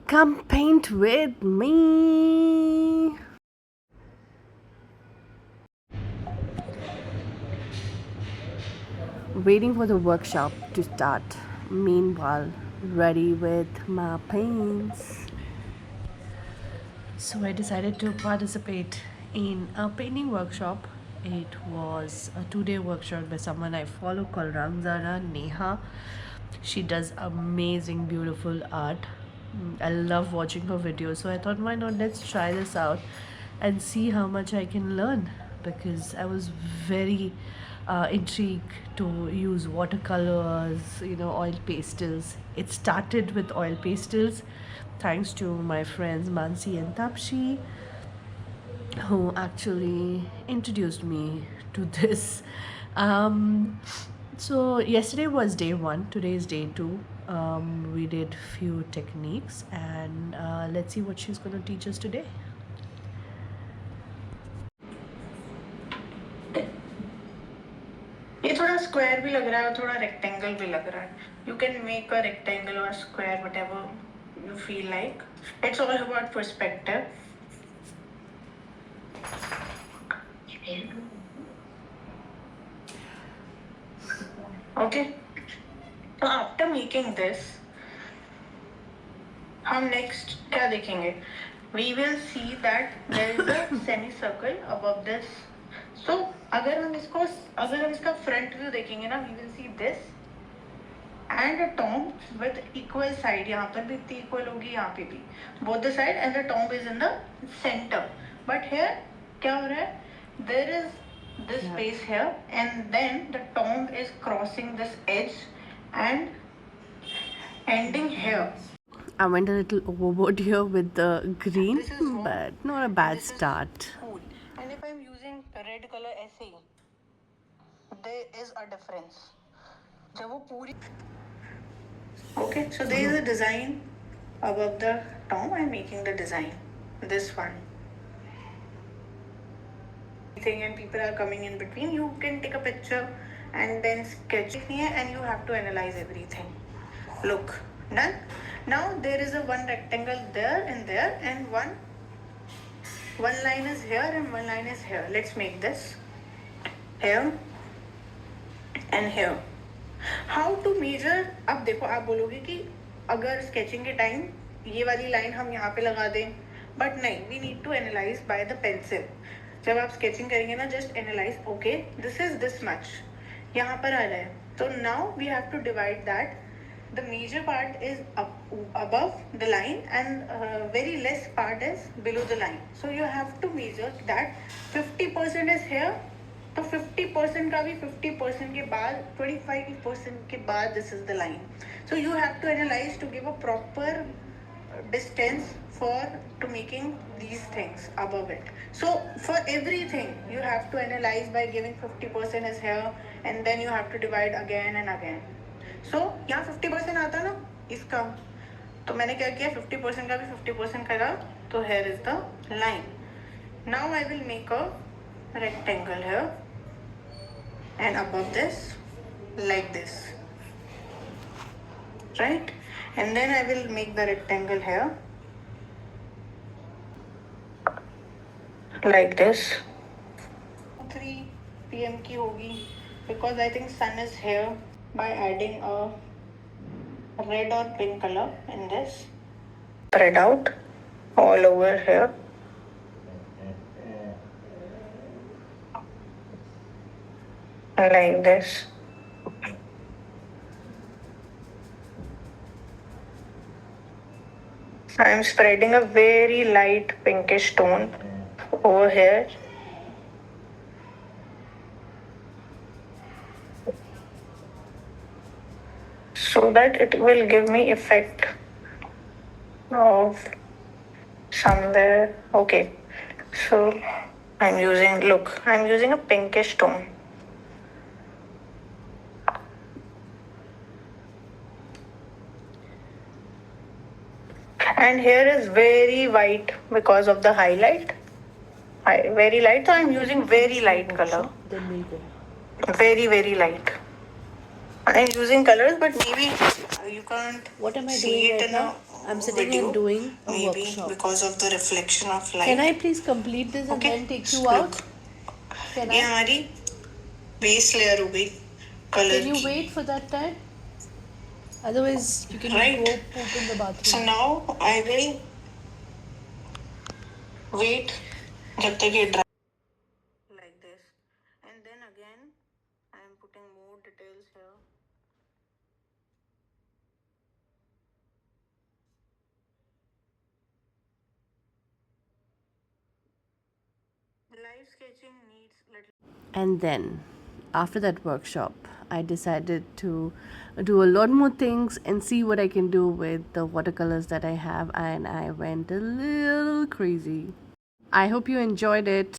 Come paint with me. Waiting for the workshop to start. Meanwhile, ready with my paints. So I decided to participate in a painting workshop. It was a 2-day workshop by someone I follow called Ramzana Neha. She does amazing, beautiful art. I love watching her videos, so I thought, why not let's try this out and see how much I can learn, because I was very intrigued to use watercolors, oil pastels. It started with oil pastels, thanks to my friends Mansi and Tapshi, who actually introduced me to this. So yesterday was day one, today is day two. We did few techniques, and let's see what she's going to teach us today. ये थोड़ा square भी लग रहा है और थोड़ा rectangle भी लग रहा है. You can make a rectangle or a square, whatever you feel like. It's all about perspective. Okay. So after making this, हम next क्या देखेंगे? We will see that there is a semicircle above this. So अगर हम इसका front view देखेंगे ना, we will see this and a tomb with equal side. यहाँ पर भी इतनी equal होगी, यहाँ पे भी both the side, and the tomb is in the center. But here क्या हो रहा है? There is this space here, and then the tomb is crossing this edge and ending here. I went a little overboard here with the green, but not a bad start. Cool. And if I'm using red color ऐसे, there is a difference. जब वो पूरी Okay, so there is a design above the tomb. I'm making the design. This one. And people are coming in between. You can take a picture and then sketch it here, and you have to analyze everything. Look, done. Now there is a one rectangle there, and one line is here and one line is here. Let's make this here and here. How to measure? अब देखो, आप बोलोगे कि अगर sketching के time ये वाली line हम यहाँ पे लगा दें, but नहीं, we need to analyze by the pencil. जब आप sketching करेंगे ना, just analyze. Okay, this is this much. यहाँ पर आ रहा है. So now we have to divide that. The major part is above the line, and very less part is below the line. So you have to measure that 50% is here. तो 50% का भी 50% के बाद 25% के बाद this is the line. So you have to analyze to give a proper distance to making these things above it. So for everything you have to analyze by giving 50% is here, and then you have to divide again and again. So यहाँ 50% आता ना इसका, तो मैंने क्या किया, 50% का भी 50% करा, तो here is the line. Now I will make a rectangle here, and above this like this, right? And then I will make the rectangle here like this. 3 PM की होगी, because I think sun is here, by adding a red or pink color in this. Spread out all over here. Like this. I am spreading a very light pinkish tone over here. So that it will give me effect of somewhere. Okay, so I'm using a pinkish tone. And here is very white because of the highlight. Very light, so I'm using very light color. Very, very light. I'm using colors, but maybe you can't see it now. I'm sitting and doing a maybe workshop. because of the reflection of light. Can I please complete this and then take you out? Look, Can ये I? हमारी base layer हो गई colour Can you की, wait for that time? Otherwise, you can right? go poop in the So bathroom. now I will wait जब तक ये dry like this, and then again I am putting more details here. Live sketching needs little. And then, after that workshop, I decided to do a lot more things and see what I can do with the watercolors that I have, and I went a little crazy. I hope you enjoyed it.